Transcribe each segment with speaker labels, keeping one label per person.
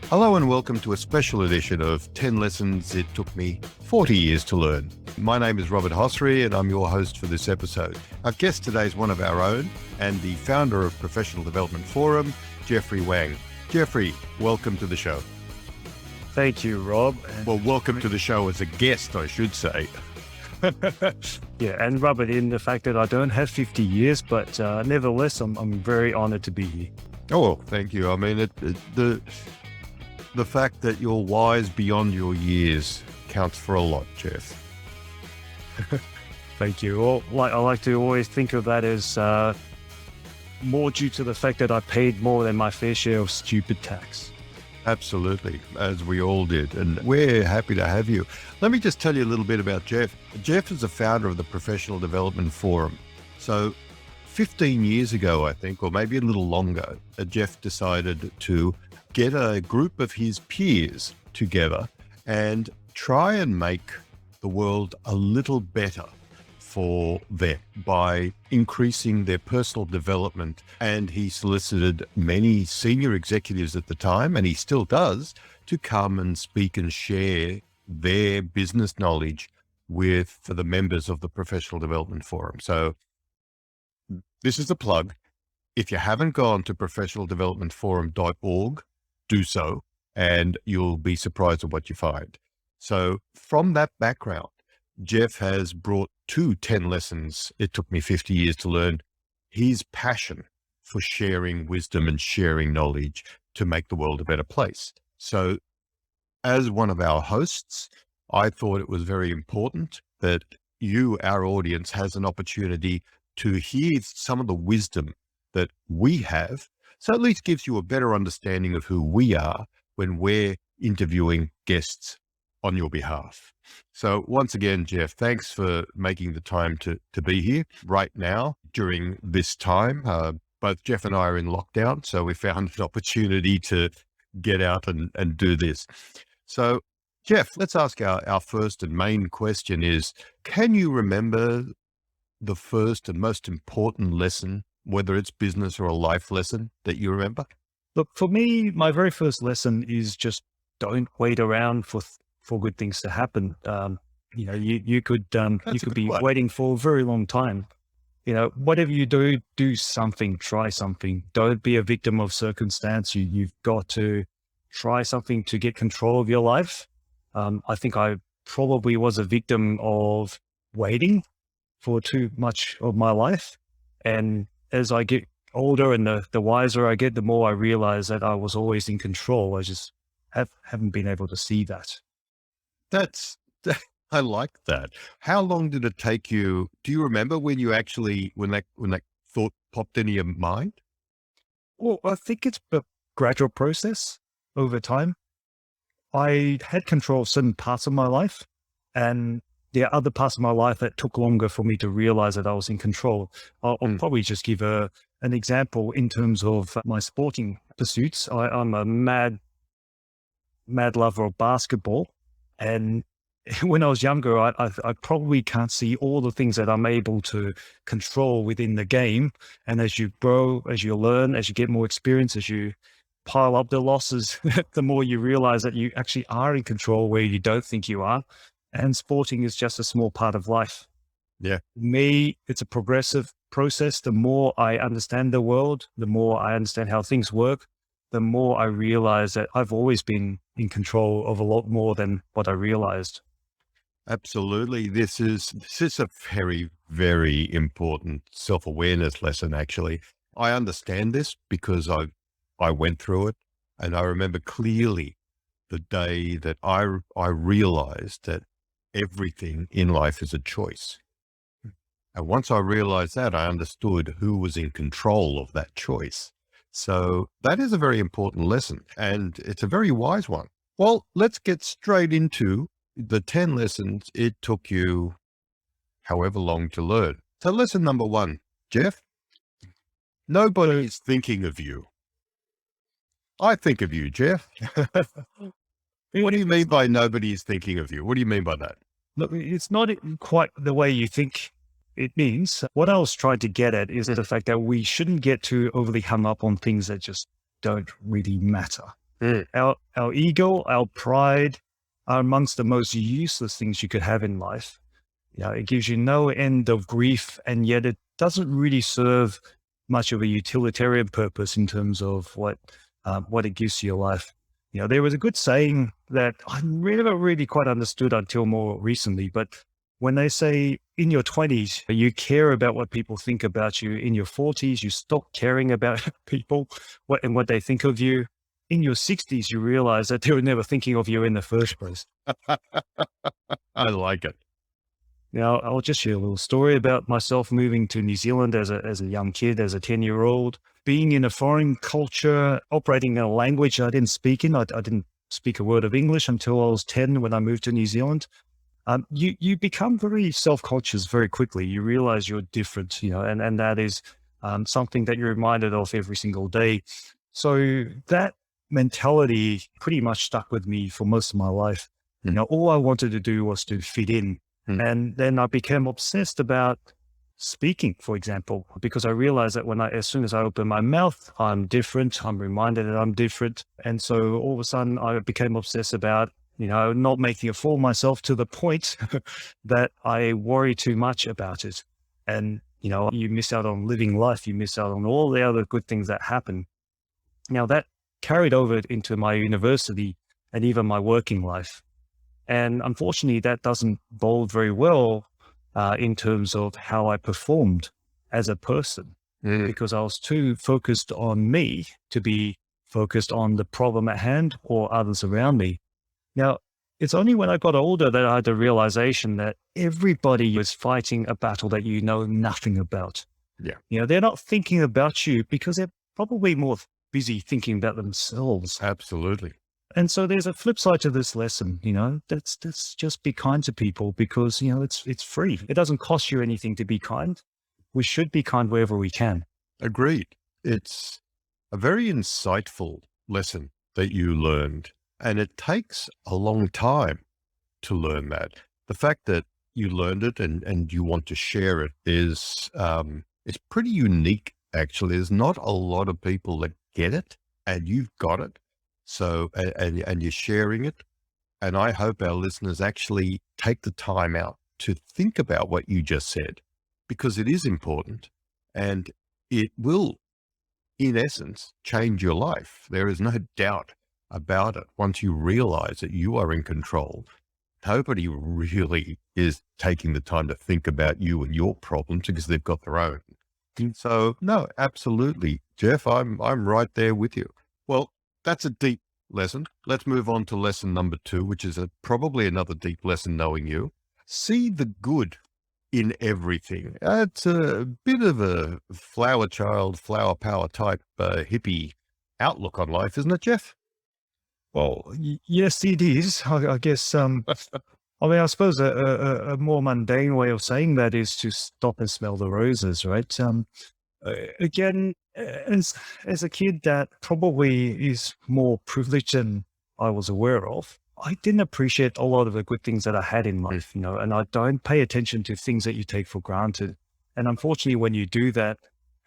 Speaker 1: Hello and welcome to a special edition of 10 Lessons It Took Me 40 Years to Learn. My name is Robert Hossary and I'm your host for this episode. Our guest today is one of our own and the founder of Professional Development Forum, Jeffery Wang. Jeffery, welcome to the show.
Speaker 2: Thank you, Rob.
Speaker 1: Well, welcome to the show as a guest, I should say.
Speaker 2: Yeah, and Robert, in the fact that I don't have 50 years, but nevertheless, I'm very honored to be here.
Speaker 1: Oh, well, thank you. I mean, the fact that you're wise beyond your years counts for a lot, Jeff.
Speaker 2: Thank you. Well, I like to always think of that as more due to the fact that I paid more than my fair share of stupid tax.
Speaker 1: Absolutely, as we all did. And we're happy to have you. Let me just tell you a little bit about Jeff. Jeff is the founder of the Professional Development Forum. So 15 years ago, I think, or maybe a little longer, Jeff decided to get a group of his peers together and try and make the world a little better for them by increasing their personal development. And he solicited many senior executives at the time, and he still does, to come and speak and share their business knowledge with the members of the Professional Development Forum. So this is the plug. If you haven't gone to professionaldevelopmentforum.org, do so, and you'll be surprised at what you find. So from that background, Jeff has brought to 10 Lessons It Took Me 50 Years to Learn his passion for sharing wisdom and sharing knowledge to make the world a better place. So as one of our hosts, I thought it was very important that you, our audience, has an opportunity to hear some of the wisdom that we have. So at least gives you a better understanding of who we are when we're interviewing guests on your behalf. So once again, Jeff, thanks for making the time to be here right now during this time. Both Jeff and I are in lockdown, so we found an opportunity to get out and do this. So Jeff, let's ask our first and main question is, can you remember the first and most important lesson, whether it's business or a life lesson, that you remember?
Speaker 2: Look, for me, my very first lesson is just don't wait around for good things to happen. You could be waiting for a very long time. Whatever you do, do something, try something. Don't be a victim of circumstance. You've got to try something to get control of your life. I think I probably was a victim of waiting for too much of my life. And as I get older and the wiser I get, the more I realize that I was always in control. I just haven't been able to see that.
Speaker 1: I like that. How long did it take you? Do you remember when you actually, when that thought popped into your mind?
Speaker 2: Well, I think it's a gradual process over time. I had control of certain parts of my life, and there are other parts of my life that took longer for me to realize that I was in control. I'll probably just give an example in terms of my sporting pursuits. I'm a mad lover of basketball. And when I was younger, I probably can't see all the things that I'm able to control within the game. And as you grow, as you learn, as you get more experience, as you pile up the losses, the more you realize that you actually are in control where you don't think you are. And sporting is just a small part of life.
Speaker 1: Yeah.
Speaker 2: Me, it's a progressive process. The more I understand the world, the more I understand how things work, the more I realize that I've always been in control of a lot more than what I realized.
Speaker 1: Absolutely. This is a very, very important self-awareness lesson, actually. I understand this because I went through it, and I remember clearly the day that I realized that everything in life is a choice. And once I realized that, I understood who was in control of that choice. So that is a very important lesson, and it's a very wise one. Well, let's get straight into the 10 lessons it took you however long to learn. So lesson number 1, Jeff, nobody is thinking of you. I think of you, Jeff. What do you mean by nobody is thinking of you? What do you mean by that?
Speaker 2: Look, it's not quite the way you think it means. What I was trying to get at is the fact that we shouldn't get too overly hung up on things that just don't really matter.
Speaker 1: Mm.
Speaker 2: Our ego, our pride are amongst the most useless things you could have in life. It gives you no end of grief, and yet it doesn't really serve much of a utilitarian purpose in terms of what it gives to your life. There was a good saying that I never really quite understood until more recently, but when they say in your 20s, you care about what people think about you. In your 40s, you stop caring about people and what they think of you. In your 60s, you realize that they were never thinking of you in the first place.
Speaker 1: I like it.
Speaker 2: Now, I'll just share a little story about myself moving to New Zealand as a young kid, as a 10-year-old, being in a foreign culture, operating in a language I didn't speak in. I didn't speak a word of English until I was 10 when I moved to New Zealand. You become very self-conscious very quickly. You realize you're different, and that is something that you're reminded of every single day. So that mentality pretty much stuck with me for most of my life. All I wanted to do was to fit in. And then I became obsessed about speaking, for example, because I realized that as soon as I open my mouth, I'm different. I'm reminded that I'm different. And so all of a sudden I became obsessed about, not making a fool of myself to the point that I worry too much about it. And, you miss out on living life. You miss out on all the other good things that happen. Now that carried over into my university and even my working life. And unfortunately, that doesn't bode very well in terms of how I performed as a person, because I was too focused on me to be focused on the problem at hand or others around me. Now, it's only when I got older that I had the realization that everybody is fighting a battle that you know nothing about.
Speaker 1: Yeah,
Speaker 2: They're not thinking about you because they're probably more busy thinking about themselves.
Speaker 1: absolutely.
Speaker 2: And so there's a flip side to this lesson, that's just be kind to people because, it's free. It doesn't cost you anything to be kind. We should be kind wherever we can.
Speaker 1: Agreed. It's a very insightful lesson that you learned, and it takes a long time to learn that. The fact that you learned it and you want to share it is it's pretty unique, actually. There's not a lot of people that get it, and you've got it. So, and you're sharing it. And I hope our listeners actually take the time out to think about what you just said, because it is important and it will, in essence, change your life. There is no doubt about it. Once you realize that you are in control, nobody really is taking the time to think about you and your problems because they've got their own. So no, absolutely, Jeff, I'm right there with you. Well, that's a deep lesson. Let's move on to lesson number 2, which is probably another deep lesson, knowing you. See the good in everything. It's a bit of a flower child, flower power type hippie outlook on life, isn't it, Jeff?
Speaker 2: Well, yes, it is. I guess, I suppose a more mundane way of saying that is to stop and smell the roses, right? Again, as a kid that probably is more privileged than I was aware of, I didn't appreciate a lot of the good things that I had in life, and I don't pay attention to things that you take for granted. And unfortunately, when you do that,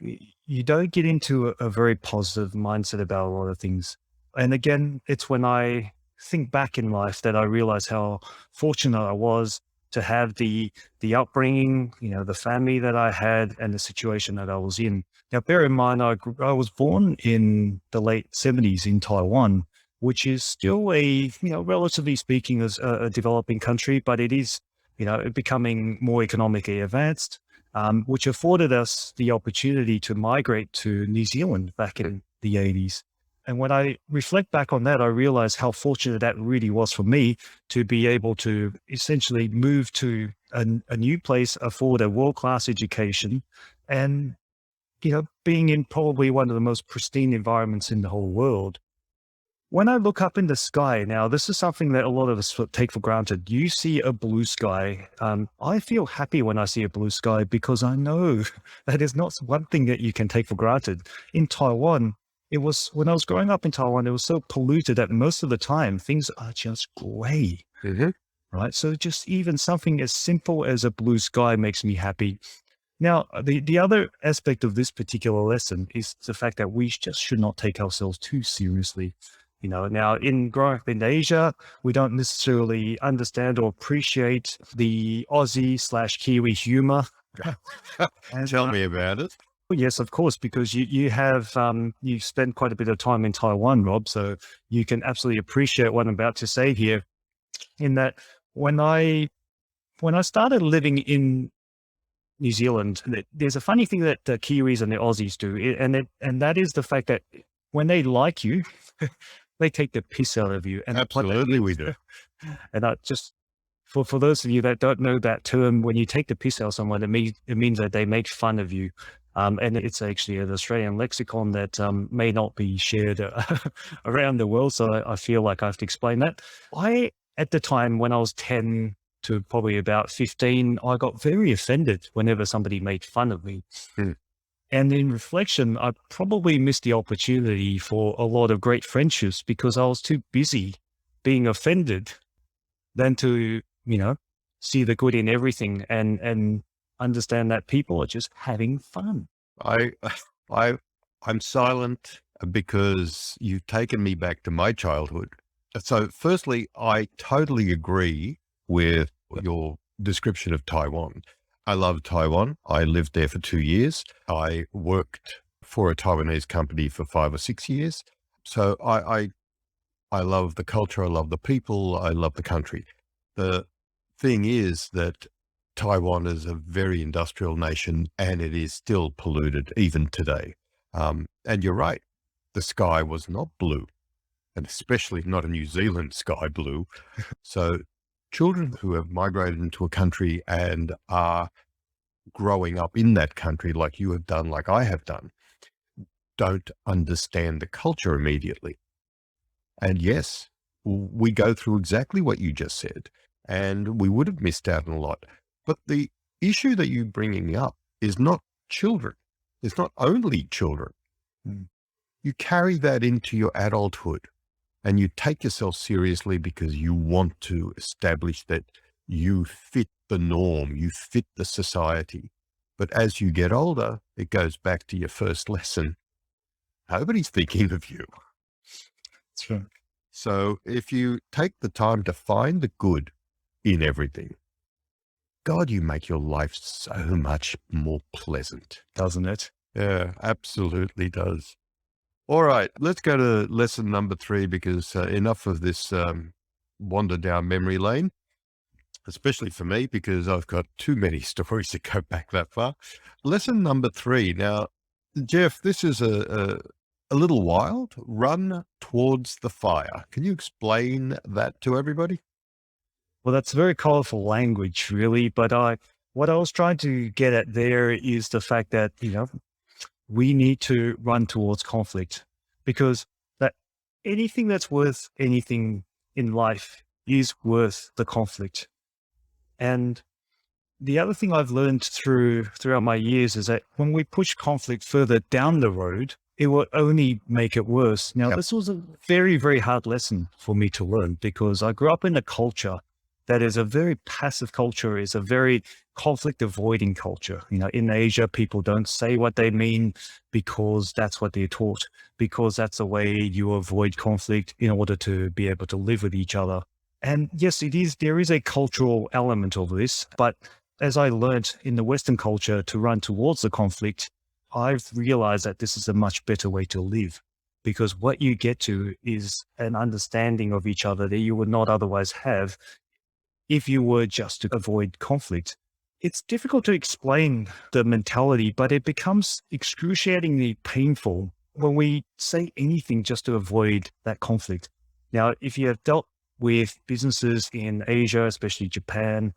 Speaker 2: you don't get into a very positive mindset about a lot of things. And again, it's when I think back in life that I realize how fortunate I was to have the upbringing, the family that I had and the situation that I was in. Now, bear in mind, I was born in the late 70s in Taiwan, which is still relatively speaking, as a developing country, but it is, becoming more economically advanced, which afforded us the opportunity to migrate to New Zealand back in the 80s. And when I reflect back on that, I realize how fortunate that really was for me to be able to essentially move to a new place, afford a world-class education, and, being in probably one of the most pristine environments in the whole world. When I look up in the sky now, this is something that a lot of us take for granted. You see a blue sky. I feel happy when I see a blue sky because I know that is not one thing that you can take for granted. In Taiwan, when I was growing up in Taiwan, it was so polluted that most of the time things are just gray, right? So just even something as simple as a blue sky makes me happy. Now, the other aspect of this particular lesson is the fact that we just should not take ourselves too seriously. Now in growing up in Asia, we don't necessarily understand or appreciate the Aussie/Kiwi humor. And,
Speaker 1: Tell me about it.
Speaker 2: yes, of course, because you spent quite a bit of time in Taiwan, Rob, so you can absolutely appreciate what I'm about to say here. In that, when I started living in New Zealand, there's a funny thing that the Kiwis and the Aussies do, and that is the fact that when they like you, they take the piss out of you. And
Speaker 1: Absolutely, we do.
Speaker 2: And I just for those of you that don't know that term, when you take the piss out of someone, it means that they make fun of you. And it's actually an Australian lexicon that may not be shared around the world. So I feel like I have to explain that. At the time when I was 10 to probably about 15, I got very offended whenever somebody made fun of me. And in reflection, I probably missed the opportunity for a lot of great friendships because I was too busy being offended than to, see the good in everything and understand that people are just having fun.
Speaker 1: I'm silent because you've taken me back to my childhood. So firstly, I totally agree with your description of Taiwan. I love Taiwan. I lived there for 2 years. I worked for a Taiwanese company for 5 or 6 years. So I love the culture. I love the people. I love the country. The thing is that Taiwan is a very industrial nation and it is still polluted even today. And you're right. The sky was not blue, and especially not a New Zealand sky blue. So children who have migrated into a country and are growing up in that country like you have done, like I have done, don't understand the culture immediately. And yes, we go through exactly what you just said, and we would have missed out on a lot. But the issue that you're bringing up is not children. It's not only children. You carry that into your adulthood. And you take yourself seriously because you want to establish that you fit the norm, you fit the society. But as you get older, it goes back to your first lesson. Nobody's thinking of you.
Speaker 2: That's right.
Speaker 1: So if you take the time to find the good in everything, God, you make your life so much more pleasant.
Speaker 2: Doesn't it?
Speaker 1: Yeah, absolutely does. All right, let's go to lesson number 3 because enough of this wander down memory lane, especially for me because I've got too many stories to go back that far. Lesson number 3. Now, Jeff, this is a little wild. Run towards the fire. Can you explain that to everybody?
Speaker 2: Well, that's very colorful language, really. But what I was trying to get at there is the fact that, we need to run towards conflict because that anything that's worth anything in life is worth the conflict. And the other thing I've learned throughout my years is that when we push conflict further down the road, it will only make it worse. Now, This was a very, very hard lesson for me to learn because I grew up in a culture that is a very passive culture, is a very conflict avoiding culture. In Asia, people don't say what they mean because that's what they're taught, because that's the way you avoid conflict in order to be able to live with each other. And yes, there is a cultural element of this, but as I learned in the Western culture to run towards the conflict, I've realized that this is a much better way to live because what you get to is an understanding of each other that you would not otherwise have if you were just to avoid conflict. It's difficult to explain the mentality, but it becomes excruciatingly painful when we say anything just to avoid that conflict. Now, if you have dealt with businesses in Asia, especially Japan,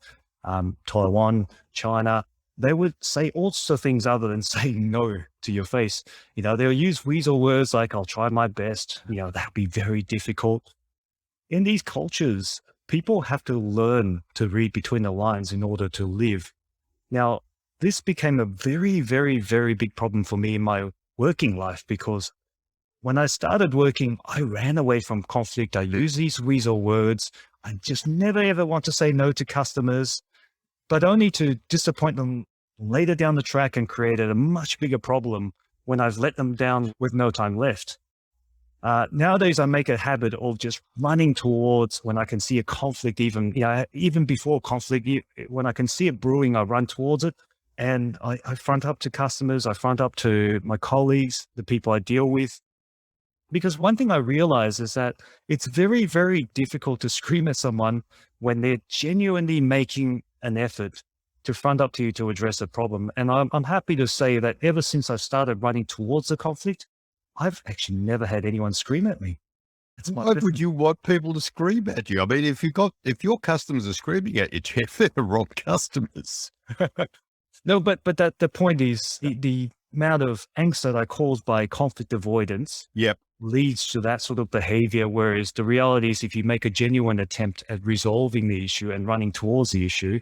Speaker 2: Taiwan, China, they would say all sorts of things other than saying no to your face. They'll use weasel words like, I'll try my best. That'll be very difficult. In these cultures, people have to learn to read between the lines in order to live. Now, this became a very, very, very big problem for me in my working life because when I started working, I ran away from conflict. I used these weasel words. I just never, ever want to say no to customers, but only to disappoint them later down the track and created a much bigger problem when I've let them down with no time left. Nowadays, I make a habit of just running towards when I can see a conflict, even before conflict, when I can see it brewing, I run towards it. And I front up to customers, I front up to my colleagues, the people I deal with. Because one thing I realize is that it's very, very difficult to scream at someone when they're genuinely making an effort to front up to you to address a problem. And I'm happy to say that ever since I started running towards the conflict, I've actually never had anyone scream at me.
Speaker 1: Why would you want people to scream at you? I mean, if your customers are screaming at you, Jeff, they're the wrong customers.
Speaker 2: No, but that the point is the amount of angst that I cause by conflict avoidance
Speaker 1: Yep.
Speaker 2: leads to that sort of behavior. Whereas the reality is, if you make a genuine attempt at resolving the issue and running towards the issue,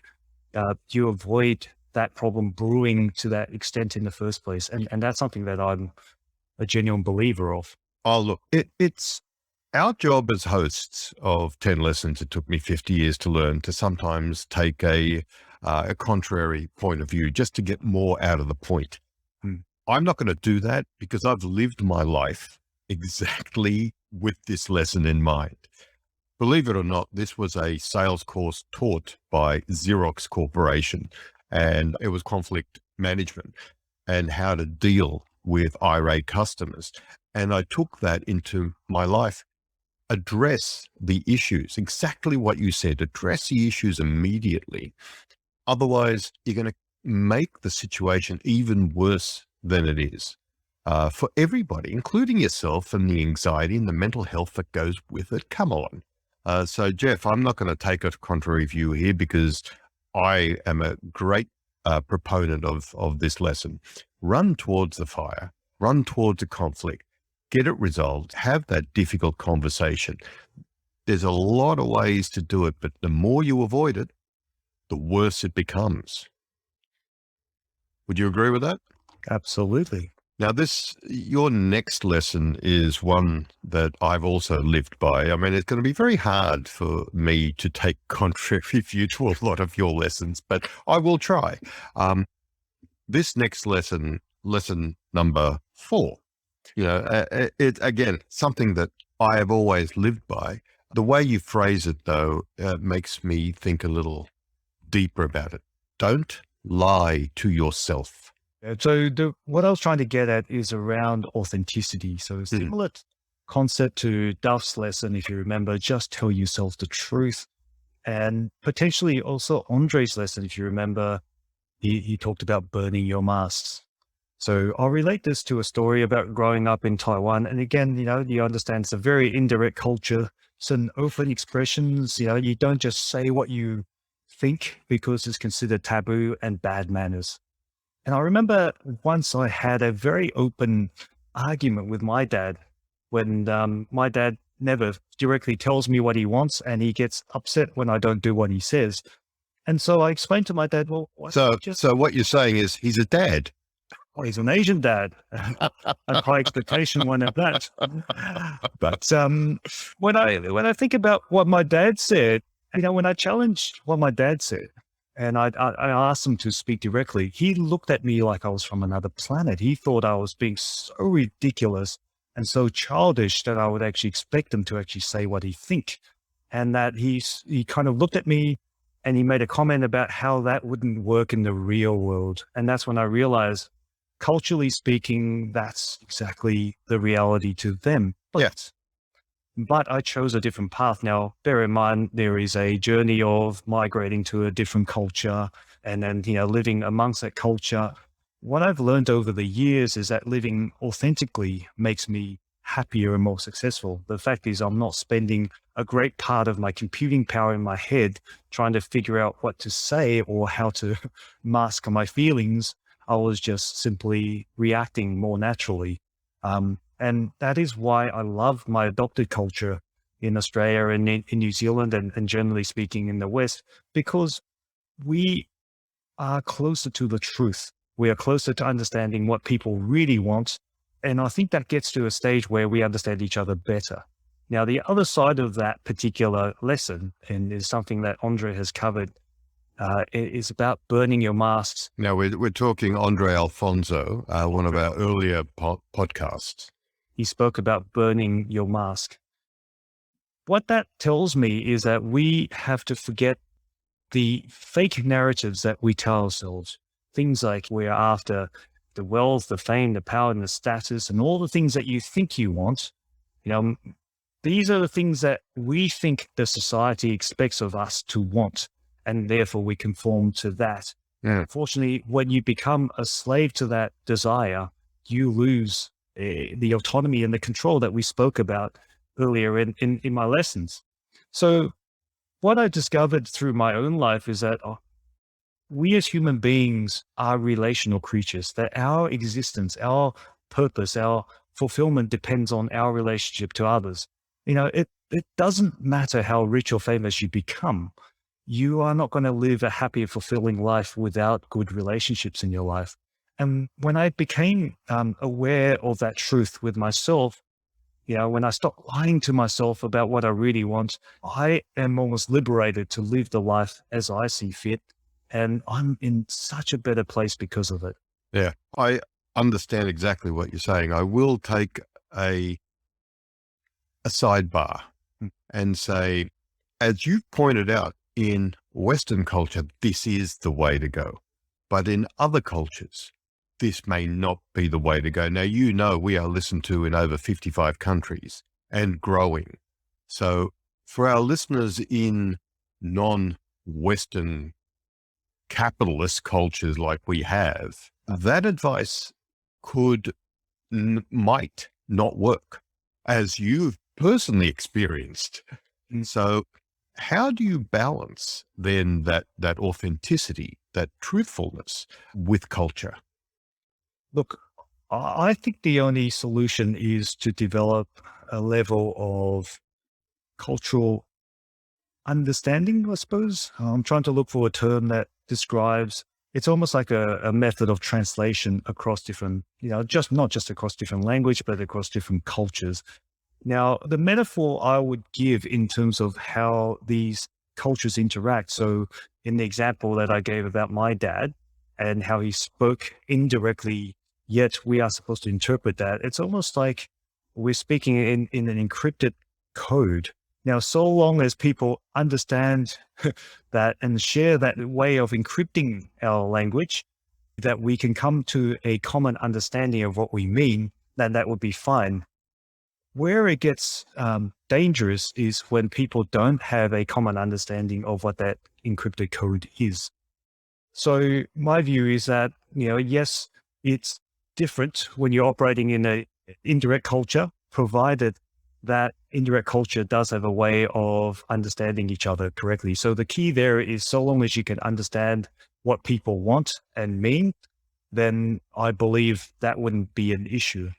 Speaker 2: you avoid that problem brewing to that extent in the first place. And that's something that I'm a genuine believer of.
Speaker 1: Oh, look, it's our job as hosts of 10 lessons. It took me 50 years to learn to sometimes take a contrary point of view just to get more out of the point. I'm not going to do that because I've lived my life exactly with this lesson in mind. Believe it or not, this was a sales course taught by Xerox Corporation, and it was conflict management and how to deal with irate customers. And I took that into my life. Address the issues, exactly what you said, address the issues immediately. Otherwise, you're going to make the situation even worse than it is for everybody, including yourself, and the anxiety and the mental health that goes with it. Come on. So, Jeff, I'm not going to take a contrary view here because I am a great proponent of this lesson. Run towards the fire, run towards the conflict, get it resolved, have that difficult conversation. There's a lot of ways to do it, but the more you avoid it, the worse it becomes. Would you agree with that?
Speaker 2: Absolutely.
Speaker 1: Now, your next lesson is one that I've also lived by. I mean, it's going to be very hard for me to take contrary view to a lot of your lessons, but I will try. This next lesson number 4, it's again, something that I have always lived by. The way you phrase it, though, makes me think a little deeper about it. Don't lie to yourself.
Speaker 2: So what I was trying to get at is around authenticity. So similar concept to Duff's lesson, if you remember, just tell yourself the truth. And potentially also Andre's lesson, if you remember, he talked about burning your masks. So I'll relate this to a story about growing up in Taiwan. And again, you understand it's a very indirect culture. It's an open expressions. You don't just say what you think because it's considered taboo and bad manners. And I remember once I had a very open argument with my dad when my dad never directly tells me what he wants, and he gets upset when I don't do what he says. And so I explained to my dad, well,
Speaker 1: so what you're saying is he's a dad.
Speaker 2: Well, he's an Asian dad. A high expectation one at that. But when I think about what my dad said, when I challenged what my dad said, and I asked him to speak directly, he looked at me like I was from another planet. He thought I was being so ridiculous and so childish that I would actually expect him to actually say what he think. And that he kind of looked at me and he made a comment about how that wouldn't work in the real world. And that's when I realized, culturally speaking, that's exactly the reality to them. But I chose a different path. Now, bear in mind, there is a journey of migrating to a different culture and then, living amongst that culture. What I've learned over the years is that living authentically makes me happier and more successful. The fact is, I'm not spending a great part of my computing power in my head trying to figure out what to say or how to mask my feelings. I was just simply reacting more naturally. And that is why I love my adopted culture in Australia and in New Zealand and generally speaking in the West, because we are closer to the truth. We are closer to understanding what people really want. And I think that gets to a stage where we understand each other better. Now, the other side of that particular lesson, and is something that Andre has covered, is about burning your masks.
Speaker 1: Now, we're talking Andre Alfonso, one of our earlier podcasts.
Speaker 2: he spoke about burning your mask. What that tells me is that we have to forget the fake narratives that we tell ourselves. Things like we're after the wealth, the fame, the power, and the status, and all the things that you think you want. You know, these are the things that we think the society expects of us to want, and therefore we conform to that.
Speaker 1: Yeah.
Speaker 2: Unfortunately, when you become a slave to that desire, you lose the autonomy and the control that we spoke about earlier in my lessons. So what I discovered through my own life is that we as human beings are relational creatures, that our existence, our purpose, our fulfillment depends on our relationship to others. You know, it doesn't matter how rich or famous you become. You are not going to live a happy, fulfilling life without good relationships in your life. And when I became aware of that truth with myself, you know, when I stopped lying to myself about what I really want, I am almost liberated to live the life as I see fit. And I'm in such a better place because of it.
Speaker 1: Yeah. I understand exactly what you're saying. I will take a sidebar and say, as you pointed out, in Western culture, this is the way to go. But in other cultures, this may not be the way to go. Now, you know, we are listened to in over 55 countries and growing. So for our listeners in non-Western capitalist cultures like we have, that advice might not work, as you've personally experienced. And so how do you balance then that authenticity, that truthfulness with culture?
Speaker 2: Look, I think the only solution is to develop a level of cultural understanding, I suppose. I'm trying to look for a term that describes, it's almost like a method of translation across different, you know, not just across different language, but across different cultures. Now, the metaphor I would give in terms of how these cultures interact. So in the example that I gave about my dad and how he spoke indirectly, yet we are supposed to interpret that. It's almost like we're speaking in an encrypted code. Now, so long as people understand that and share that way of encrypting our language, that we can come to a common understanding of what we mean, then that would be fine. Where it gets dangerous is when people don't have a common understanding of what that encrypted code is. So my view is that, you know, yes, it's different when you're operating in an indirect culture, provided that indirect culture does have a way of understanding each other correctly. So the key there is, so long as you can understand what people want and mean, then I believe that wouldn't be an issue.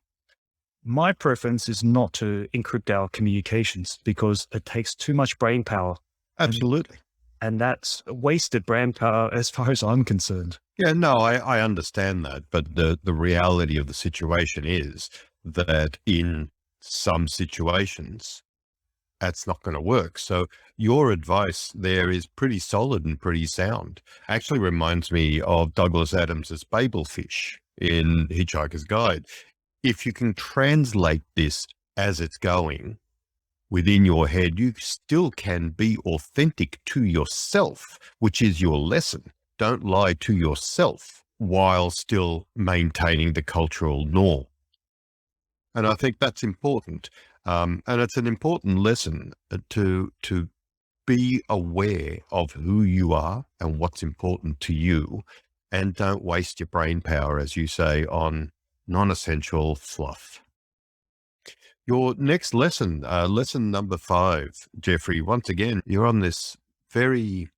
Speaker 2: My preference is not to encrypt our communications because it takes too much brain power.
Speaker 1: Absolutely.
Speaker 2: And that's wasted brain power as far as I'm concerned.
Speaker 1: Yeah, no, I understand that. But the reality of the situation is that in some situations, that's not going to work. So your advice there is pretty solid and pretty sound. Actually reminds me of Douglas Adams's Babelfish in Hitchhiker's Guide. If you can translate this as it's going within your head, you still can be authentic to yourself, which is your lesson. Don't lie to yourself while still maintaining the cultural norm. And I think that's important. And it's an important lesson to be aware of who you are and what's important to you, and don't waste your brain power, as you say, on non-essential fluff. Your next lesson, lesson number 5, Jeffrey, once again, you're on this very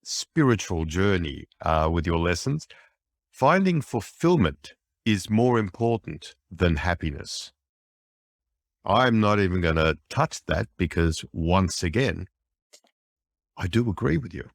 Speaker 1: spiritual journey with your lessons. Finding fulfillment is more important than happiness. I'm not even going to touch that because, once again, I do agree with you.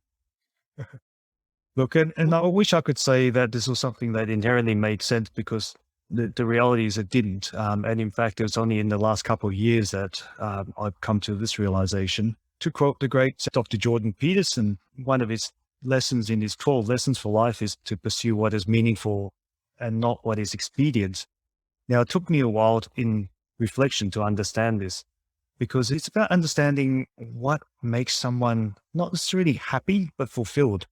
Speaker 2: Look, and I wish I could say that this was something that inherently made sense, because the reality is it didn't. And in fact, it was only in the last couple of years that I've come to this realization. To quote the great Dr. Jordan Peterson, one of his lessons in his 12 lessons for life is to pursue what is meaningful and not what is expedient. Now, it took me a while in reflection to understand this, because it's about understanding what makes someone not necessarily happy, but fulfilled.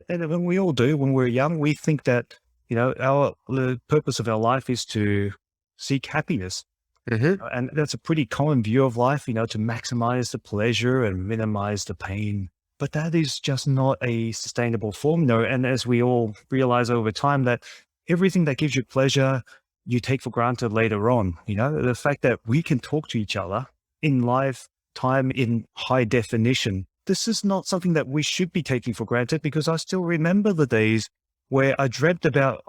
Speaker 2: And when we all do, when we're young, we think that, the purpose of our life is to seek happiness.
Speaker 1: Mm-hmm.
Speaker 2: And that's a pretty common view of life, to maximize the pleasure and minimize the pain. But that is just not a sustainable form. And as we all realize over time, that everything that gives you pleasure, you take for granted later on. The fact that we can talk to each other in live time in high definition, this is not something that we should be taking for granted, because I still remember the days where I dreamt about,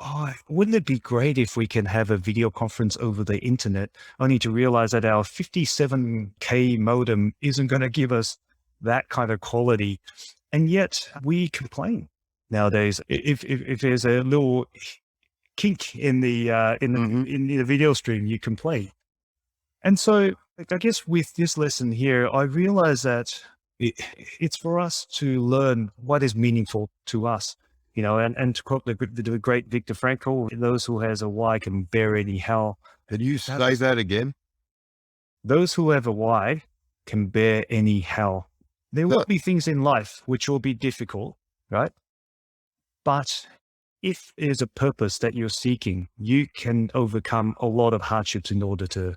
Speaker 2: wouldn't it be great if we can have a video conference over the internet, only to realize that our 57K modem isn't going to give us that kind of quality. And yet we complain nowadays. If there's a little kink in the video stream, you complain. And so I guess with this lesson here, I realize that it's for us to learn what is meaningful to us. And to quote the great Viktor Frankl, those who has a why can bear any hell.
Speaker 1: Can you say that again?
Speaker 2: Those who have a why can bear any hell. There will be things in life which will be difficult, right? But if there's a purpose that you're seeking, you can overcome a lot of hardships in order to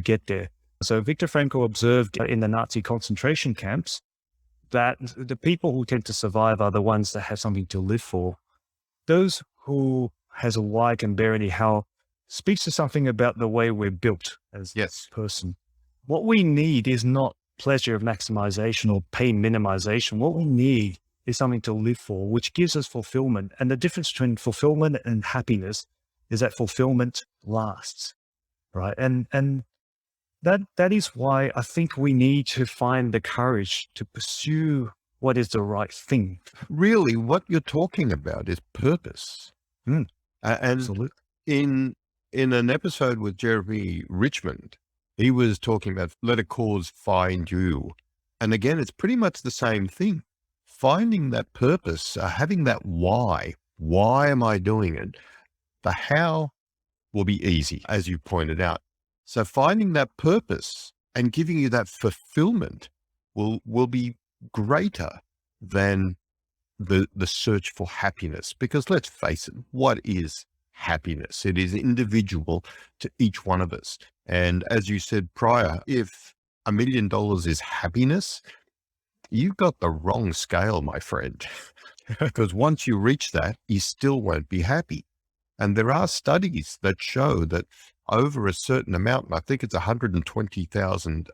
Speaker 2: get there. So Viktor Frankl observed in the Nazi concentration camps that the people who tend to survive are the ones that have something to live for. Those who has a why can bear any hell speaks to something about the way we're built as a person. What we need is not pleasure maximization or pain minimization. What we need is something to live for, which gives us fulfillment. And the difference between fulfillment and happiness is that fulfillment lasts, right? And that is why I think we need to find the courage to pursue what is the right thing.
Speaker 1: Really, what you're talking about is purpose. And
Speaker 2: Absolutely.
Speaker 1: in an episode with Jeremy Richmond, he was talking about let a cause find you. And again, it's pretty much the same thing. Finding that purpose, having that why. Why am I doing it? The how will be easy, as you pointed out. So finding that purpose and giving you that fulfillment will be greater than the search for happiness. Because let's face it, what is happiness? It is individual to each one of us. And as you said prior, if $1 million is happiness, you've got the wrong scale, my friend. Because once you reach that, you still won't be happy. And there are studies that show that over a certain amount, I think it's 120,000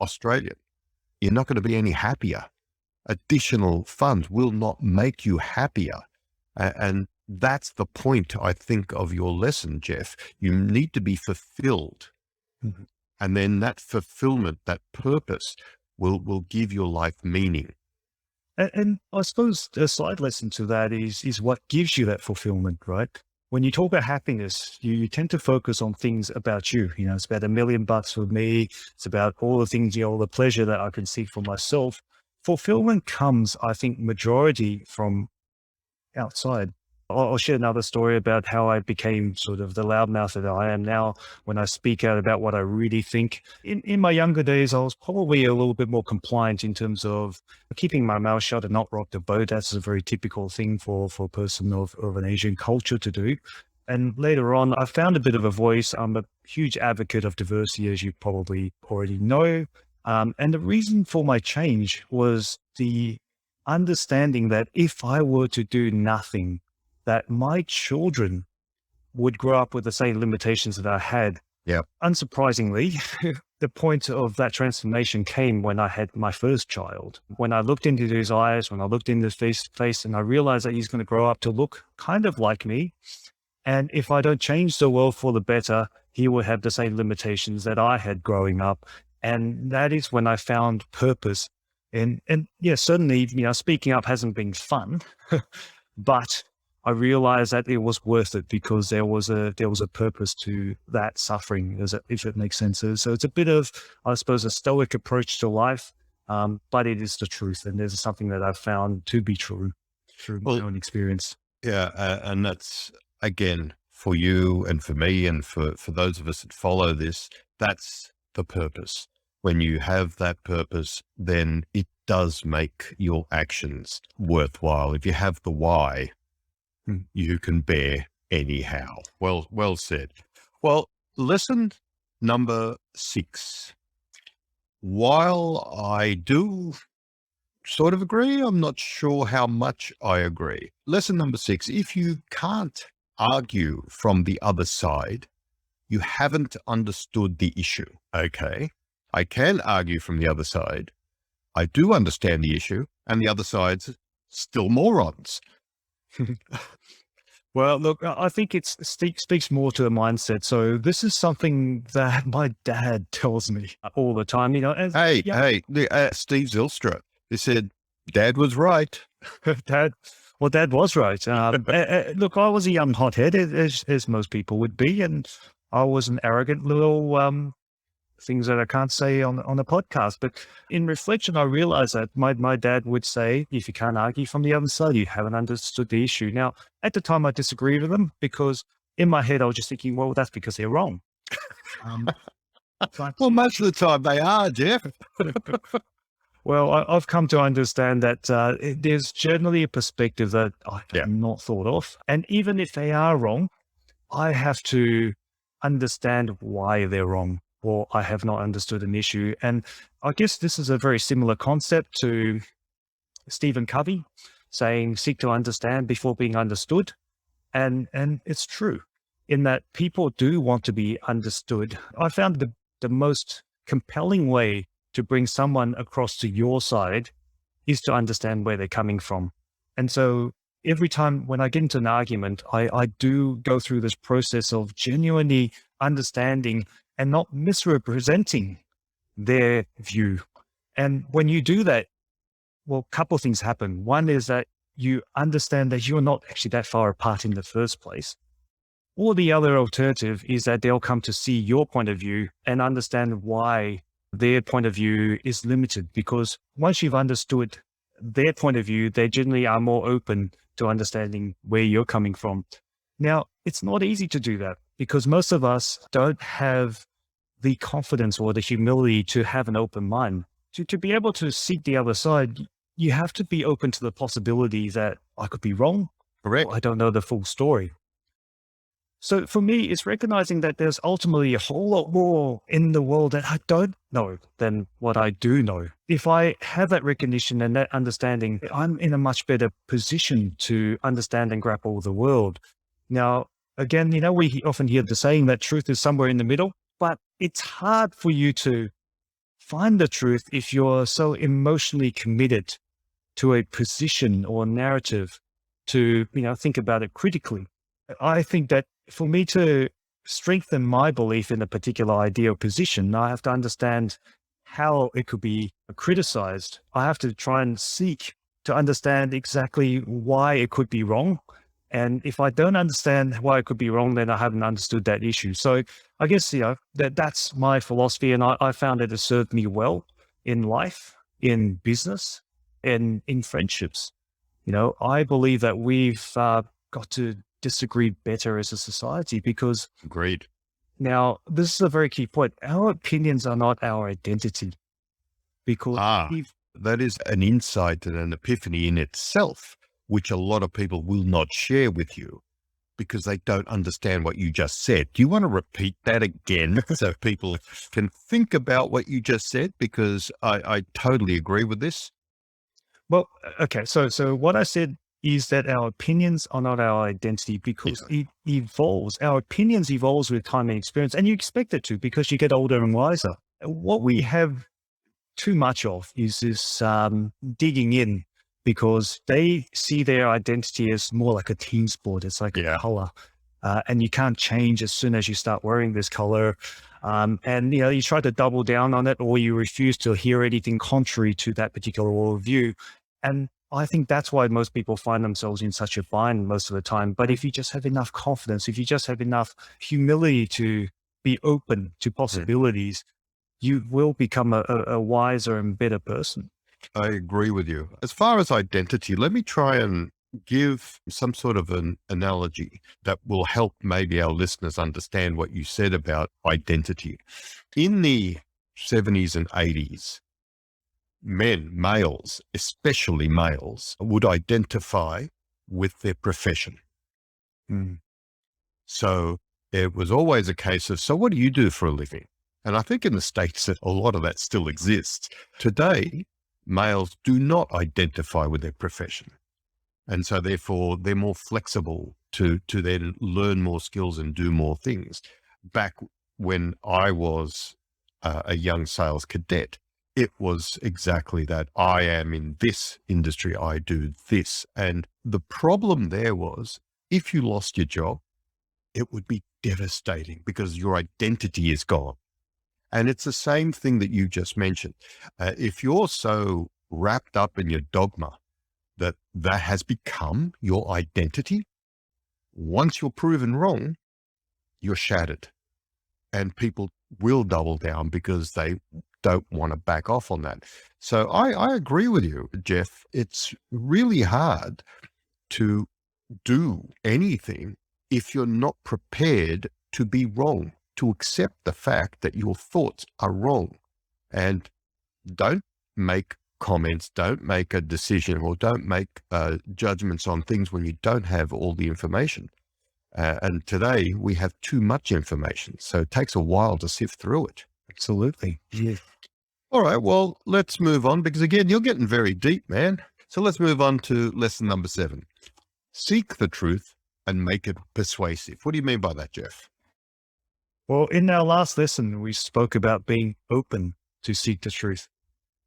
Speaker 1: Australian, you're not going to be any happier. Additional funds will not make you happier. And that's the point, I think, of your lesson, Jeff. You need to be fulfilled. Mm-hmm. And then that fulfillment, that purpose will give your life meaning.
Speaker 2: And I suppose a side lesson to that is what gives you that fulfillment, right? When you talk about happiness, you tend to focus on things about you. It's about $1 million for me. It's about all the things, all the pleasure that I can see for myself. Fulfillment comes, I think, majority from outside. I'll share another story about how I became sort of the loudmouth that I am now when I speak out about what I really think. In my younger days, I was probably a little bit more compliant in terms of keeping my mouth shut and not rock the boat. That's a very typical thing for a person of an Asian culture to do. And later on, I found a bit of a voice. I'm a huge advocate of diversity, as you probably already know. And the reason for my change was the understanding that if I were to do nothing, that my children would grow up with the same limitations that I had.
Speaker 1: Yeah.
Speaker 2: Unsurprisingly, the point of that transformation came when I had my first child. When I looked into his eyes, when I looked into his face, and I realized that he's going to grow up to look kind of like me. And if I don't change the world for the better, he will have the same limitations that I had growing up. And that is when I found purpose. And yeah, certainly, speaking up hasn't been fun, but I realized that it was worth it because there was a purpose to that suffering, if it makes sense. So it's a bit of, I suppose, a stoic approach to life, but it is the truth. And there's something that I've found to be true through my own experience.
Speaker 1: Yeah. And that's, again, for you and for me and for those of us that follow this, that's the purpose. When you have that purpose, then it does make your actions worthwhile. If you have the why, you can bear anyhow. Well said. Well, lesson number 6. While I do sort of agree, I'm not sure how much I agree. Lesson number 6, if you can't argue from the other side, you haven't understood the issue. Okay, I can argue from the other side. I do understand the issue, and the other side's still morons.
Speaker 2: Well, look, I think it speaks more to a mindset. So this is something that my dad tells me all the time.
Speaker 1: Steve Zylstra, he said, Dad was right.
Speaker 2: Dad was right. Look, I was a young hothead, as most people would be, and I was an arrogant little things that I can't say on a podcast. But in reflection, I realized that my dad would say, if you can't argue from the other side, you haven't understood the issue. Now, at the time, I disagreed with him because in my head, I was just thinking, well, that's because they're wrong.
Speaker 1: Well, most of the time they are, Jeff.
Speaker 2: Well, I've come to understand that there's generally a perspective that I have not thought of. And even if they are wrong, I have to understand why they're wrong, or I have not understood an issue. And I guess this is a very similar concept to Stephen Covey saying, seek to understand before being understood. And it's true in that people do want to be understood. I found the most compelling way to bring someone across to your side is to understand where they're coming from. And so every time when I get into an argument, I do go through this process of genuinely understanding and not misrepresenting their view. And when you do that, well, a couple of things happen. One is that you understand that you're not actually that far apart in the first place. Or the other alternative is that they'll come to see your point of view and understand why their point of view is limited. Because once you've understood their point of view, they generally are more open to understanding where you're coming from. Now, it's not easy to do that because most of us don't have the confidence or the humility to have an open mind. To be able to seek the other side, you have to be open to the possibility that I could be wrong.
Speaker 1: Correct.
Speaker 2: I don't know the full story. So for me, it's recognizing that there's ultimately a whole lot more in the world that I don't know than what I do know. If I have that recognition and that understanding, I'm in a much better position to understand and grapple with the world. Now, again, we often hear the saying that truth is somewhere in the middle, but it's hard for you to find the truth if you're so emotionally committed to a position or narrative to, think about it critically. I think that for me to strengthen my belief in a particular idea or position, I have to understand how it could be criticized. I have to try and seek to understand exactly why it could be wrong. And if I don't understand why it could be wrong, then I haven't understood that issue. So I guess, that's my philosophy. And I found it has served me well in life, in business, and in friendships. I believe that we've got to disagree better as a society because
Speaker 1: Agreed.
Speaker 2: Now this is a very key point. Our opinions are not our identity because
Speaker 1: that is an insight and an epiphany in itself, which a lot of people will not share with you because they don't understand what you just said. Do you want to repeat that again so people can think about what you just said? Because I totally agree with this.
Speaker 2: Well, okay. So what I said is that our opinions are not our identity because it evolves. Our opinions evolves with time and experience, and you expect it to because you get older and wiser. What we have too much of is this digging in because they see their identity as more like a team sport. It's like a color, and you can't change as soon as you start wearing this color. And you try to double down on it, or you refuse to hear anything contrary to that particular worldview. And I think that's why most people find themselves in such a bind most of the time. But if you just have enough confidence, if you just have enough humility to be open to possibilities, you will become a wiser and better person.
Speaker 1: I agree with you. As far as identity, let me try and give some sort of an analogy that will help maybe our listeners understand what you said about identity. In the 70s and 80s, males, especially males, would identify with their profession.
Speaker 2: Mm.
Speaker 1: So it was always a case of, so what do you do for a living? And I think in the States that a lot of that still exists. Today, males do not identify with their profession. And so therefore they're more flexible to then learn more skills and do more things. Back when I was a young sales cadet, it was exactly that. I am in this industry, I do this. And the problem there was, if you lost your job, it would be devastating because your identity is gone. And it's the same thing that you just mentioned. If you're so wrapped up in your dogma that has become your identity, once you're proven wrong, you're shattered. And people will double down because they don't want to back off on that. So I agree with you, Jeff. It's really hard to do anything if you're not prepared to be wrong, to accept the fact that your thoughts are wrong. And don't make comments, don't make a decision, or don't make judgments on things when you don't have all the information. And today we have too much information, so it takes a while to sift through it.
Speaker 2: Absolutely. Yeah.
Speaker 1: All right, well, let's move on because again, you're getting very deep, man. So let's move on to lesson number 7. Seek the truth and make it persuasive. What do you mean by that, Jeff?
Speaker 2: Well, in our last lesson, we spoke about being open to seek the truth,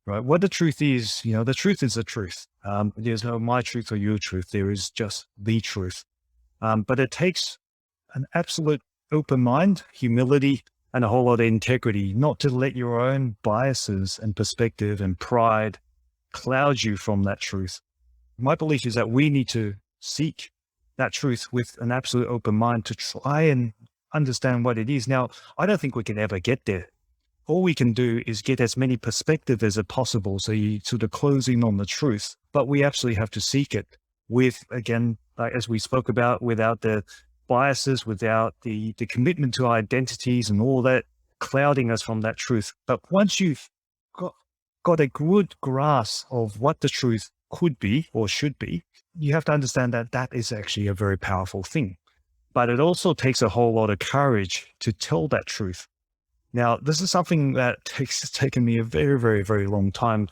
Speaker 2: right? What the truth is, the truth is the truth. There's no my truth or your truth. There is just the truth. But it takes an absolute open mind, humility, and a whole lot of integrity, not to let your own biases and perspective and pride cloud you from that truth. My belief is that we need to seek that truth with an absolute open mind to try and understand what it is. Now, I don't think we can ever get there. All we can do is get as many perspectives as possible. So you sort of close in on the truth, but we absolutely have to seek it with, again, like as we spoke about, without the biases, without the commitment to identities and all that clouding us from that truth. But once you've got a good grasp of what the truth could be or should be, you have to understand that that is actually a very powerful thing. But it also takes a whole lot of courage to tell that truth. Now, this is something that has taken me a very, very, very long time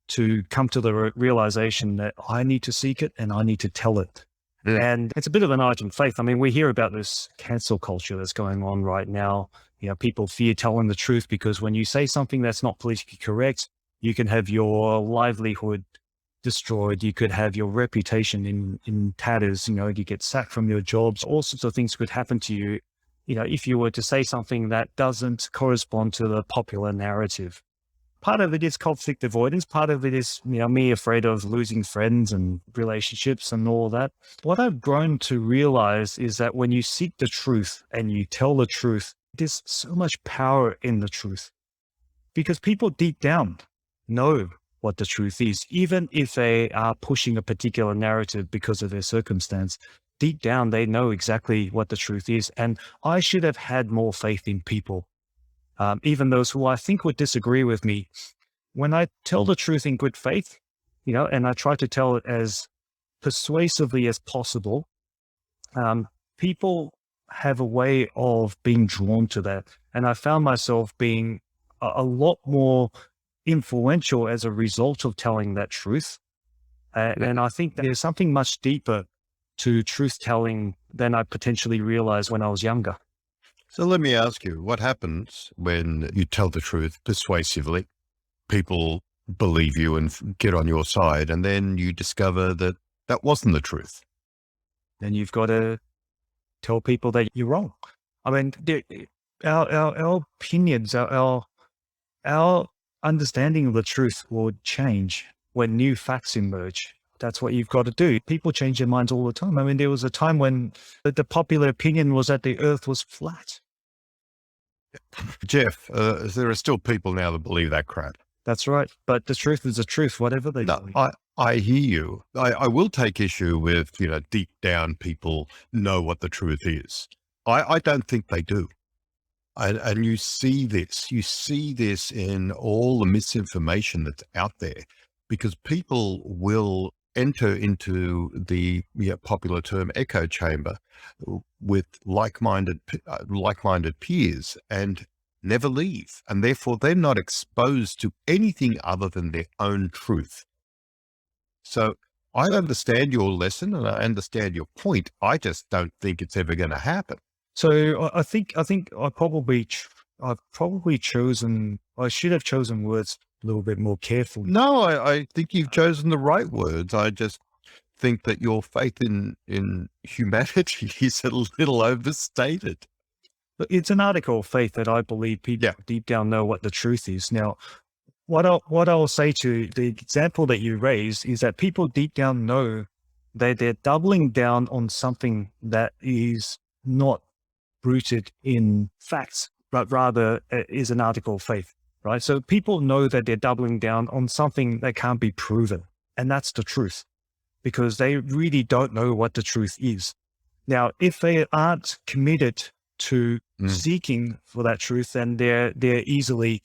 Speaker 2: to come to the realization that I need to seek it and I need to tell it. Yeah. And it's a bit of an art and faith. I mean, we hear about this cancel culture that's going on right now. People fear telling the truth because when you say something that's not politically correct, you can have your livelihood destroyed. You could have your reputation in tatters. You get sacked from your jobs. All sorts of things could happen to you, if you were to say something that doesn't correspond to the popular narrative. Part of it is conflict avoidance. Part of it is, me afraid of losing friends and relationships and all that. What I've grown to realize is that when you seek the truth and you tell the truth, there's so much power in the truth because people deep down know what the truth is, even if they are pushing a particular narrative because of their circumstance. Deep down, they know exactly what the truth is. And I should have had more faith in people. Even those who I think would disagree with me, when I tell the truth in good faith, and I try to tell it as persuasively as possible, people have a way of being drawn to that. And I found myself being a lot more influential as a result of telling that truth. And I think there's something much deeper to truth telling than I potentially realized when I was younger.
Speaker 1: So let me ask you, what happens when you tell the truth persuasively? People believe you and get on your side, and then you discover that that wasn't the truth.
Speaker 2: Then you've got to tell people that you're wrong. I mean, our opinions, our understanding of the truth will change when new facts emerge. That's what you've got to do. People change their minds all the time. I mean, there was a time when the popular opinion was that the earth was flat.
Speaker 1: Jeff, there are still people now that believe that crap.
Speaker 2: That's right. But the truth is the truth, whatever they
Speaker 1: No,
Speaker 2: believe.
Speaker 1: I hear you. I will take issue with, deep down people know what the truth is. I don't think they do. And you see this in all the misinformation that's out there, because people will enter into the popular term echo chamber with like-minded peers and never leave. And therefore they're not exposed to anything other than their own truth. So I understand your lesson and I understand your point. I just don't think it's ever going to happen.
Speaker 2: So I've probably chosen, I should have chosen words a little bit more carefully.
Speaker 1: No, I think you've chosen the right words. I just think that your faith in humanity is a little overstated.
Speaker 2: But it's an article of faith that I believe people deep down know what the truth is. Now, what I'll say to the example that you raised is that people deep down know that they're doubling down on something that is not rooted in facts, but rather is an article of faith, right? So people know that they're doubling down on something that can't be proven. And that's the truth, because they really don't know what the truth is. Now, if they aren't committed to seeking for that truth, then they're easily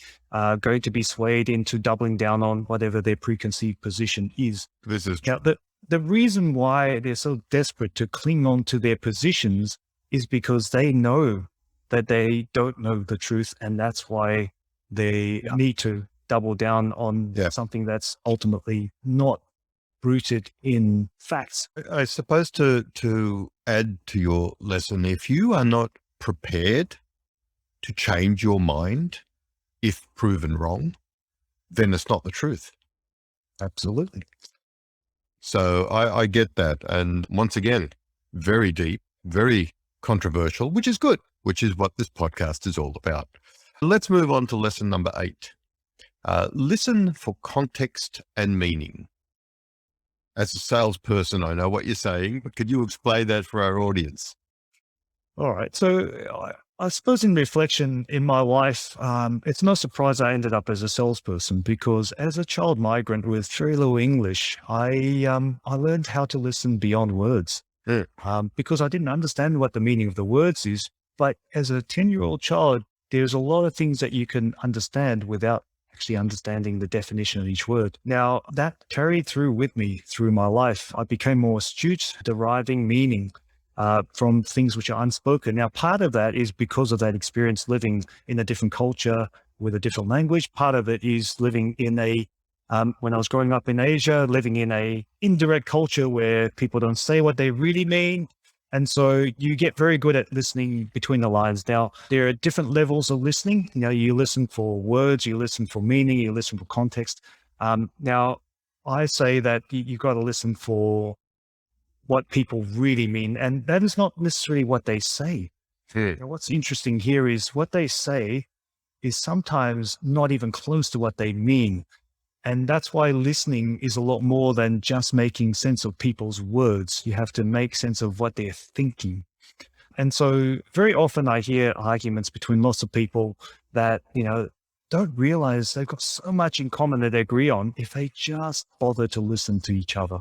Speaker 2: going to be swayed into doubling down on whatever their preconceived position is.
Speaker 1: This is
Speaker 2: now, the reason why they're so desperate to cling on to their positions is because they know that they don't know the truth, and that's why they need to double down on something that's ultimately not rooted in facts.
Speaker 1: I suppose to add to your lesson, if you are not prepared to change your mind if proven wrong, then it's not the truth.
Speaker 2: Absolutely.
Speaker 1: So I get that. And once again, very deep, very controversial, which is good, which is what this podcast is all about. Let's move on to lesson number 8. Listen for context and meaning. As a salesperson, I know what you're saying, but could you explain that for our audience?
Speaker 2: All right. So I suppose in reflection in my life, it's no surprise I ended up as a salesperson, because as a child migrant with very little English, I learned how to listen beyond words because I didn't understand what the meaning of the words is. But as a 10-year-old child, there's a lot of things that you can understand without actually understanding the definition of each word. Now, that carried through with me through my life. I became more astute, deriving meaning from things which are unspoken. Now, part of that is because of that experience living in a different culture with a different language. Part of it is living in when I was growing up in Asia, living in a indirect culture where people don't say what they really mean. And so you get very good at listening between the lines. Now, there are different levels of listening. You listen for words, you listen for meaning, you listen for context. Now, I say that you've got to listen for what people really mean. And that is not necessarily what they say. Now, what's interesting here is what they say is sometimes not even close to what they mean. And that's why listening is a lot more than just making sense of people's words. You have to make sense of what they're thinking. And so very often I hear arguments between lots of people that, don't realize they've got so much in common that they agree on if they just bother to listen to each other.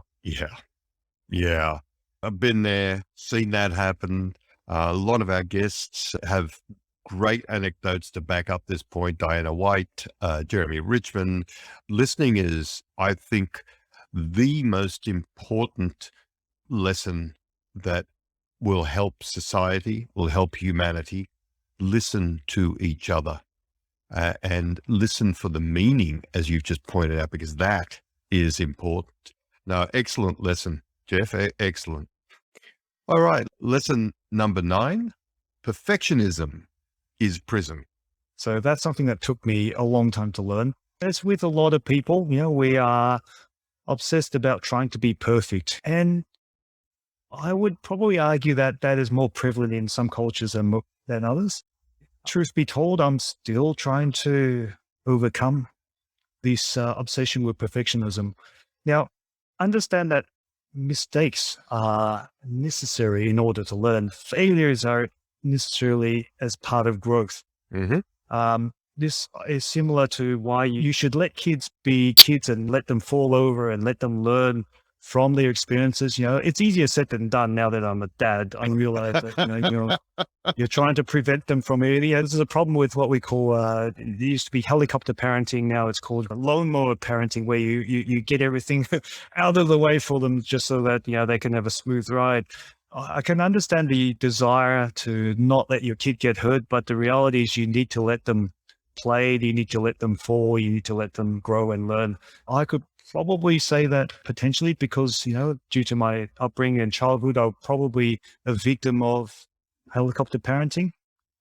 Speaker 1: Yeah. I've been there, seen that happen. A lot of our guests have great anecdotes to back up this point. Diana White, Jeremy Richmond. Listening is, I think, the most important lesson that will help society, will help humanity. Listen to each other and listen for the meaning, as you've just pointed out, because that is important. Now, excellent lesson, Jeff. Excellent. All right. Lesson number 9, perfectionism is prison.
Speaker 2: So that's something that took me a long time to learn. As with a lot of people, we are obsessed about trying to be perfect. And I would probably argue that that is more prevalent in some cultures than others. Truth be told, I'm still trying to overcome this obsession with perfectionism. Now, understand that mistakes are necessary in order to learn. Failures are necessarily as part of growth. this is similar to why you should let kids be kids and let them fall over and let them learn from their experiences. It's easier said than done now that I'm a dad. I realize that, you're trying to prevent them from early. This is a problem with what we call, it used to be helicopter parenting. Now it's called lawnmower parenting, where you get everything out of the way for them just so that, they can have a smooth ride. I can understand the desire to not let your kid get hurt, but the reality is you need to let them play, you need to let them fall, you need to let them grow and learn. I could probably say that potentially because, due to my upbringing and childhood, I'm probably a victim of helicopter parenting.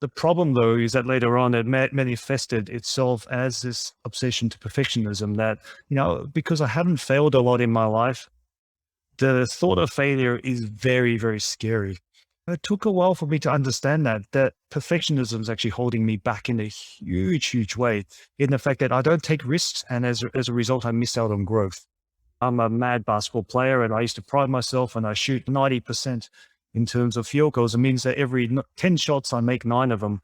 Speaker 2: The problem, though, is that later on it manifested itself as this obsession to perfectionism that, because I haven't failed a lot in my life, the thought of failure is very, very scary. It took a while for me to understand that perfectionism is actually holding me back in a huge, huge way, in the fact that I don't take risks, and as a result, I miss out on growth. I'm a mad basketball player, and I used to pride myself, and I shoot 90% in terms of field goals. It means that every 10 shots, I make 9 of them.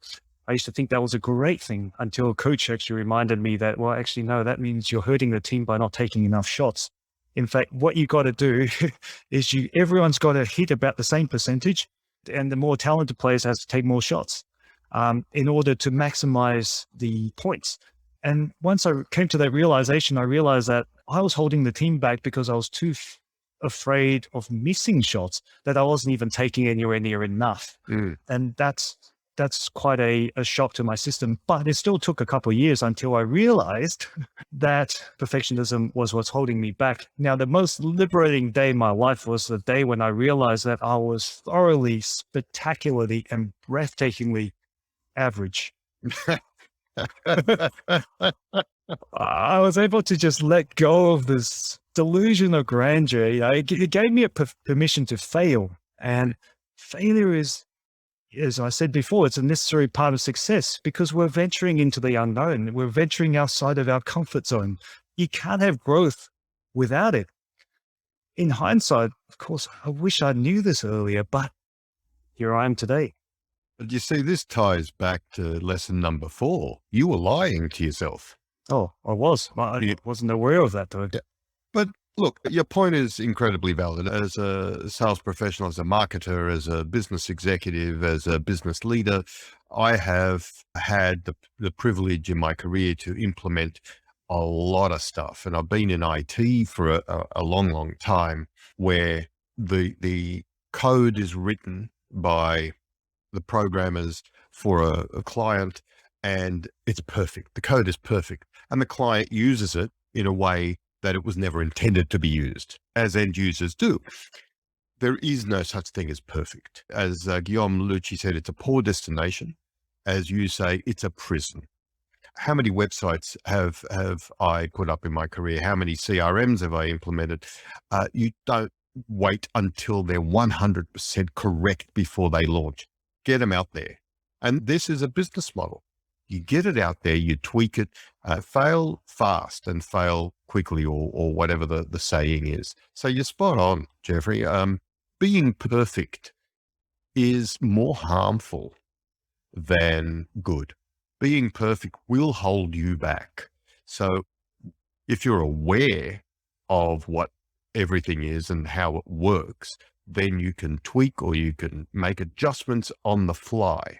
Speaker 2: I used to think that was a great thing until a coach actually reminded me that, well, actually, no, that means you're hurting the team by not taking enough shots. In fact, what you got to do is everyone's got to hit about the same percentage, and the more talented players has to take more shots in order to maximize the points. And once I came to that realization, I realized that I was holding the team back because I was too afraid of missing shots, that I wasn't even taking anywhere near enough. And that's quite a shock to my system. But it still took a couple of years until I realized that perfectionism was what's holding me back. Now, the most liberating day in my life was the day when I realized that I was thoroughly, spectacularly, and breathtakingly average. I was able to just let go of this delusion of grandeur. It gave me a permission to fail. And failure is, as I said before, it's a necessary part of success because we're venturing into the unknown. We're venturing outside of our comfort zone. You can't have growth without it. In hindsight, of course, I wish I knew this earlier, but here I am today.
Speaker 1: But you see, this ties back to lesson number 4. You were lying to yourself.
Speaker 2: Oh, I wasn't aware of that, though.
Speaker 1: Yeah. But look, your point is incredibly valid. As a sales professional, as a marketer, as a business executive, as a business leader, I have had the privilege in my career to implement a lot of stuff. And I've been in IT for a long, long time, where the code is written by the programmers for a client, and it's perfect. The code is perfect. And the client uses it in a way that it was never intended to be used, as end users do. There is no such thing as perfect. As Guillaume Lucci said, it's a poor destination. As you say, it's a prison. How many websites have I put up in my career? How many CRMs have I implemented? You don't wait until they're 100% correct before they launch. Get them out there. And this is a business model. You get it out there, you tweak it, fail fast and fail quickly, or whatever the saying is. So you're spot on, Jeffrey. Being perfect is more harmful than good. Being perfect will hold you back. So if you're aware of what everything is and how it works, then you can tweak or you can make adjustments on the fly.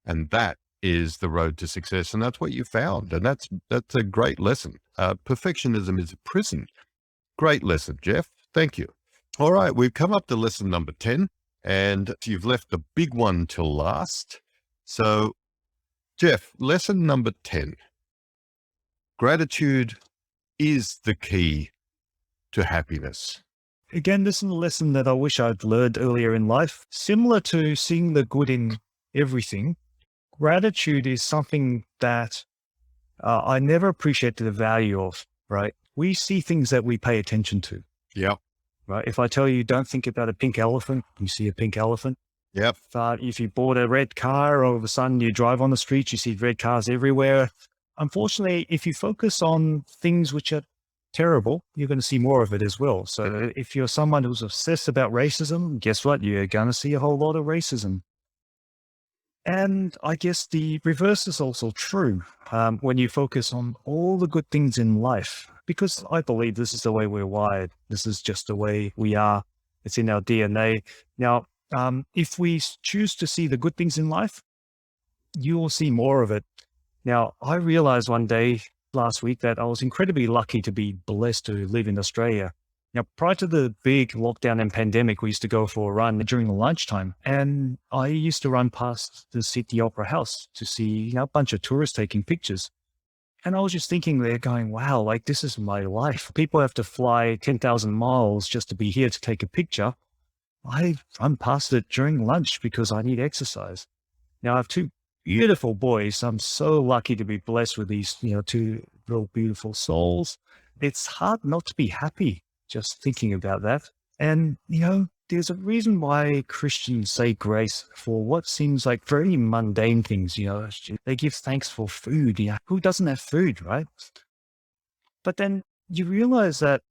Speaker 1: And that is the road to success. And that's what you found. And that's a great lesson. Perfectionism is a prison. Great lesson, Jeff. Thank you. All right. We've come up to lesson number 10, and you've left the big one till last. So Jeff, lesson number 10, gratitude is the key to happiness.
Speaker 2: Again, this is a lesson that I wish I'd learned earlier in life. Similar to seeing the good in everything, gratitude is something that I never appreciated the value of, right? We see things that we pay attention to.
Speaker 1: Yeah.
Speaker 2: Right. If I tell you, don't think about a pink elephant, you see a pink elephant.
Speaker 1: Yep.
Speaker 2: If you bought a red car, all of a sudden you drive on the street, you see red cars everywhere. Unfortunately, if you focus on things which are terrible, you're going to see more of it as well. So if you're someone who's obsessed about racism, guess what? You're going to see a whole lot of racism. And I guess the reverse is also true when you focus on all the good things in life, because I believe this is the way we're wired. This is just the way we are. It's in our DNA. Now, if we choose to see the good things in life, you will see more of it. Now, I realized one day last week that I was incredibly lucky to be blessed to live in Australia. Now, prior to the big lockdown and pandemic, we used to go for a run during the lunchtime, and I used to run past the Sydney Opera House to see, a bunch of tourists taking pictures. And I was just thinking there going, wow, like this is my life. People have to fly 10,000 miles just to be here to take a picture. I run past it during lunch because I need exercise. Now I have two beautiful boys. I'm so lucky to be blessed with these, two real beautiful souls. It's hard not to be happy just thinking about that. And, there's a reason why Christians say grace for what seems like very mundane things, They give thanks for food. Who doesn't have food, right? But then you realize that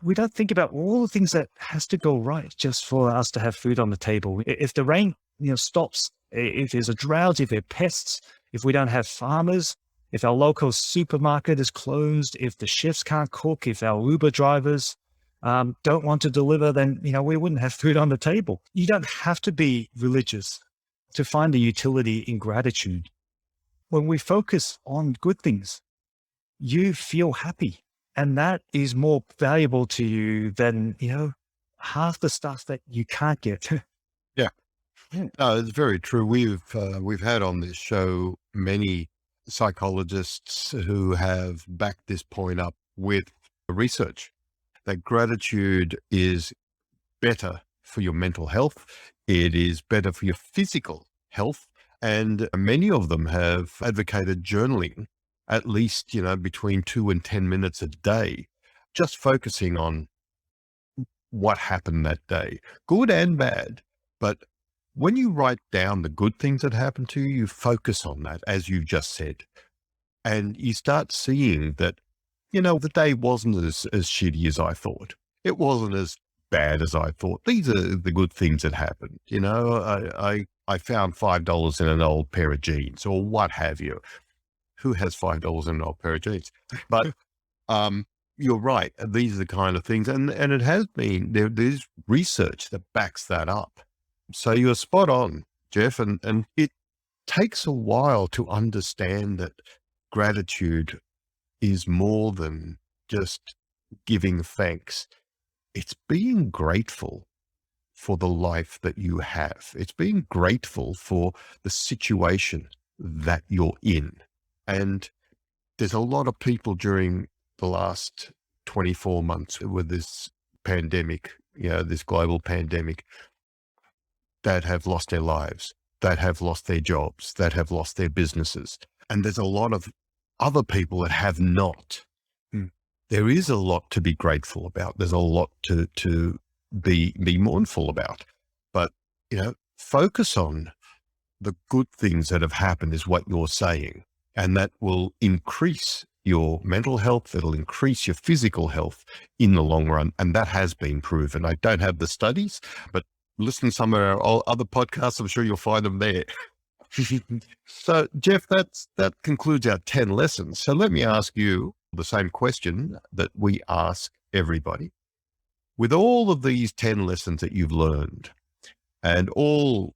Speaker 2: we don't think about all the things that has to go right just for us to have food on the table. If the rain, stops, if there's a drought, if there are pests, if we don't have farmers, if our local supermarket is closed, if the chefs can't cook, if our Uber drivers don't want to deliver, then, we wouldn't have food on the table. You don't have to be religious to find the utility in gratitude. When we focus on good things, you feel happy. And that is more valuable to you than, half the stuff that you can't get.
Speaker 1: Yeah. No, it's very true. We've had on this show many psychologists who have backed this point up with research that gratitude is better for your mental health. It is better for your physical health. And many of them have advocated journaling at least, between 2 and 10 minutes a day, just focusing on what happened that day, good and bad. But when you write down the good things that happened to you, you focus on that, as you just said, and you start seeing that, the day wasn't as shitty as I thought. It wasn't as bad as I thought. These are the good things that happened. I found $5 in an old pair of jeans or what have you. Who has $5 in an old pair of jeans? But you're right. These are the kind of things. And it has been, there's research that backs that up. So you're spot on, Jeff. And it takes a while to understand that gratitude is more than just giving thanks. It's being grateful for the life that you have. It's being grateful for the situation that you're in. And there's a lot of people during the last 24 months with this pandemic, this global pandemic, that have lost their lives, that have lost their jobs, that have lost their businesses. And there's a lot of other people that have not. There is a lot to be grateful about. There's a lot to be mournful about. But, focus on the good things that have happened is what you're saying. And that will increase your mental health. It'll increase your physical health in the long run. And that has been proven. I don't have the studies, but listen to some of our other podcasts. I'm sure you'll find them there. So, Jeff, that concludes our 10 lessons. So let me ask you the same question that we ask everybody. With all of these 10 lessons that you've learned and all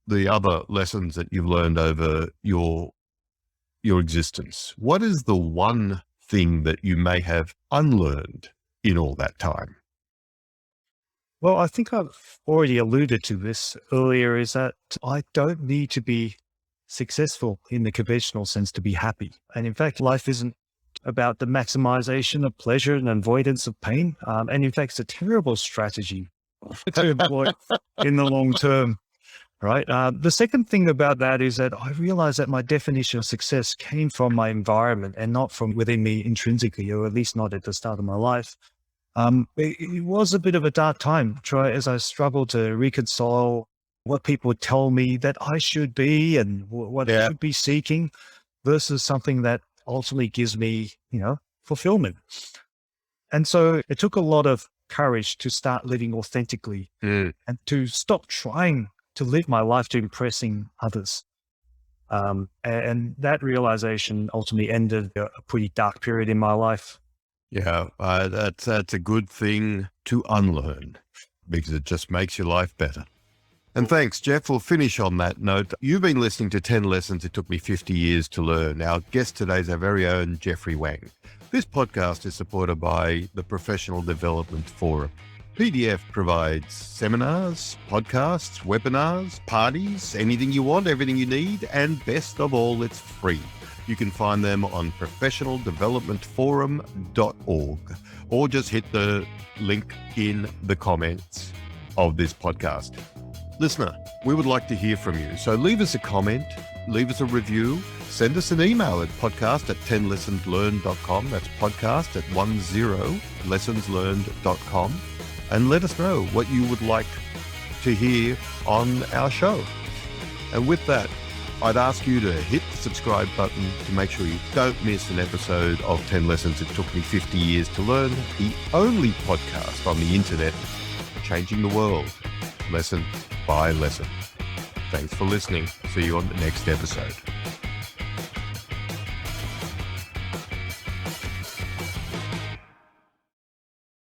Speaker 1: the other lessons that you've learned over your existence, what is the one thing that you may have unlearned in all that time?
Speaker 2: Well, I think I've already alluded to this earlier, is that I don't need to be successful in the conventional sense to be happy. And in fact, life isn't about the maximization of pleasure and avoidance of pain. And in fact, it's a terrible strategy to employ in the long term. Right. The second thing about that is that I realized that my definition of success came from my environment and not from within me intrinsically, or at least not at the start of my life. It was a bit of a dark time as I struggled to reconcile what people would tell me that I should be and what I should be seeking versus something that ultimately gives me, fulfillment. And so it took a lot of courage to start living authentically and to stop trying to live my life to impressing others. And that realization ultimately ended a pretty dark period in my life.
Speaker 1: Yeah, that's a good thing to unlearn because it just makes your life better. And thanks, Jeff. We'll finish on that note. You've been listening to 10 Lessons It Took Me 50 Years to Learn. Our guest today is our very own Jeffery Wang. This podcast is supported by the Professional Development Forum. PDF provides seminars, podcasts, webinars, parties, anything you want, everything you need, and best of all, it's free. You can find them on professionaldevelopmentforum.org or just hit the link in the comments of this podcast. Listener, we would like to hear from you. So leave us a comment, leave us a review, send us an email at podcast@10lessonslearned.com. That's podcast@10lessonslearned.com. And let us know what you would like to hear on our show. And with that, I'd ask you to hit the subscribe button to make sure you don't miss an episode of 10 Lessons It Took Me 50 Years to Learn, the only podcast on the internet changing the world, lesson by lesson. Thanks for listening. See you on the next episode.